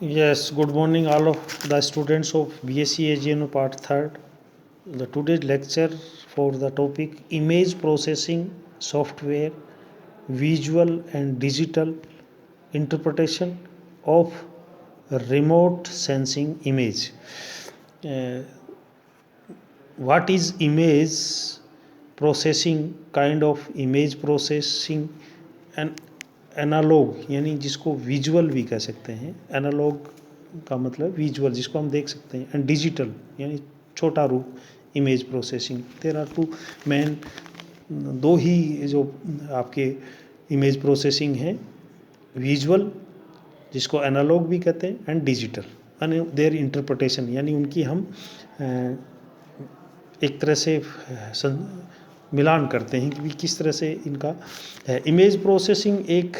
Yes, good morning all of the students of BSc AGNO Part 3rd. The today's lecture for the topic Image Processing Software, Visual and Digital Interpretation of Remote Sensing Image. Uh, what is image processing? Kind of image processing and analogue यानी जिसको visual भी कह सकते हैं, analogue का मतलब visual जिसको हम देख सकते हैं, एंड डिजिटल यानी छोटा रूप image processing. There are two main, दो ही जो आपके इमेज प्रोसेसिंग हैं, विजुअल जिसको एनालॉग भी कहते हैं एंड डिजिटल, यानी देयर इंटरप्रिटेशन यानी उनकी हम एक तरह से मिलान करते हैं कि किस तरह से इनका है। इमेज प्रोसेसिंग एक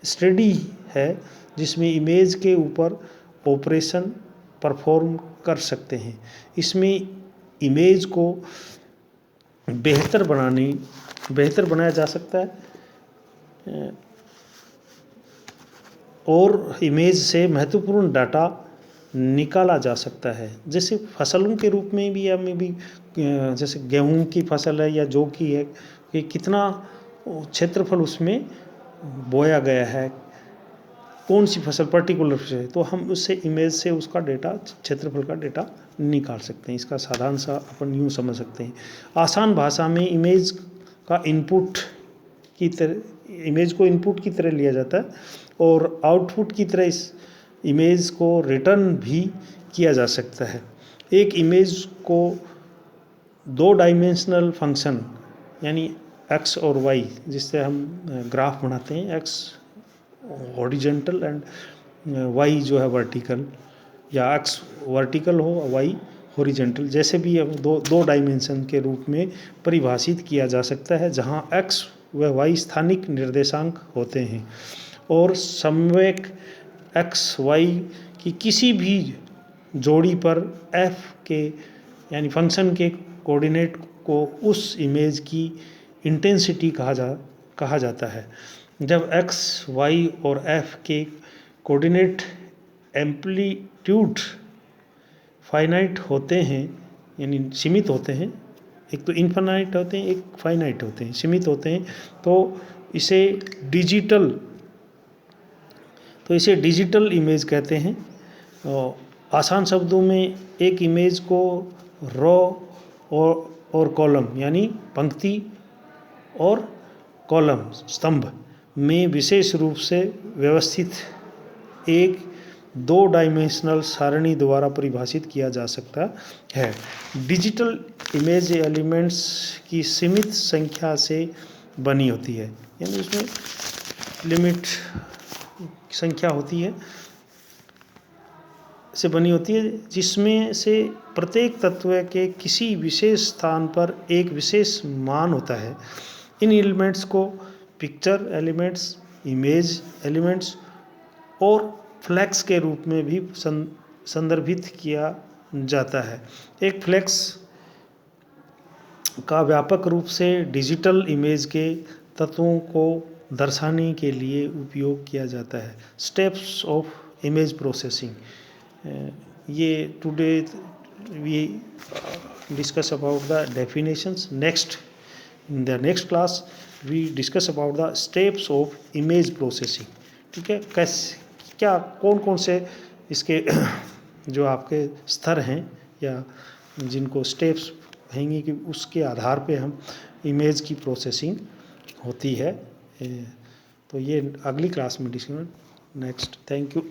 स्टडी है जिसमें इमेज के ऊपर ऑपरेशन परफॉर्म कर सकते हैं। इसमें इमेज को बेहतर बनाया जा सकता है और इमेज से महत्वपूर्ण डाटा निकाला जा सकता है। जैसे फसलों के रूप में भी हमें भी, जैसे गेहूं की फसल है या जौ की है, कि कितना क्षेत्रफल उसमें बोया गया है, कौन सी फसल पर्टिकुलर से, तो हम उससे इमेज से उसका डेटा, क्षेत्रफल का डेटा निकाल सकते हैं। इसका साधारण सा अपन यूँ समझ सकते हैं। आसान भाषा में इमेज का इनपुट की तरह, इमेज को इनपुट की तरह लिया जाता है और आउटपुट की तरह इस इमेज को रिटर्न भी किया जा सकता है। एक इमेज को दो डायमेंशनल फंक्शन यानी एक्स और वाई, जिससे हम ग्राफ बनाते हैं, एक्स हॉरिजॉन्टल एंड वाई जो है वर्टिकल, या एक्स वर्टिकल हो वाई हॉरिजॉन्टल, जैसे भी दो डायमेंशन के रूप में परिभाषित किया जा सकता है, जहां एक्स व वाई स्थानिक निर्देशांक होते हैं और समवेक एक्स वाई की किसी भी जोड़ी पर एफ के यानी फंक्शन के कोऑर्डिनेट को उस इमेज की इंटेंसिटी कहा जाता है। जब एक्स वाई और एफ के कोऑर्डिनेट एम्पलीट्यूड फाइनाइट होते हैं यानी सीमित होते हैं, एक तो इनफाइनाइट होते हैं, एक फाइनाइट होते हैं, सीमित होते हैं, तो इसे डिजिटल इमेज कहते हैं। आसान शब्दों में एक इमेज को रो और कॉलम यानी पंक्ति और कॉलम स्तंभ में विशेष रूप से व्यवस्थित एक दो डायमेंशनल सारणी द्वारा परिभाषित किया जा सकता है। डिजिटल इमेज एलिमेंट्स की सीमित संख्या से बनी होती है, यानी उसमें लिमिट संख्या होती है, से बनी होती है, जिसमें से प्रत्येक तत्व के किसी विशेष स्थान पर एक विशेष मान होता है। इन एलिमेंट्स को पिक्चर एलिमेंट्स, इमेज एलिमेंट्स और फ्लैक्स के रूप में भी संदर्भित किया जाता है। एक फ्लैक्स का व्यापक रूप से डिजिटल इमेज के तत्वों को दर्शाने के लिए उपयोग किया जाता है। स्टेप्स ऑफ इमेज प्रोसेसिंग, ये today we discuss about the definitions. In the next class we discuss about the steps of image processing. ठीक है, क्या कौन से इसके जो आपके स्तर हैं या जिनको स्टेप्स कहेंगे कि उसके आधार पे हम इमेज की प्रोसेसिंग होती है, तो ये अगली क्लास में डिस्कस। Next, thank you.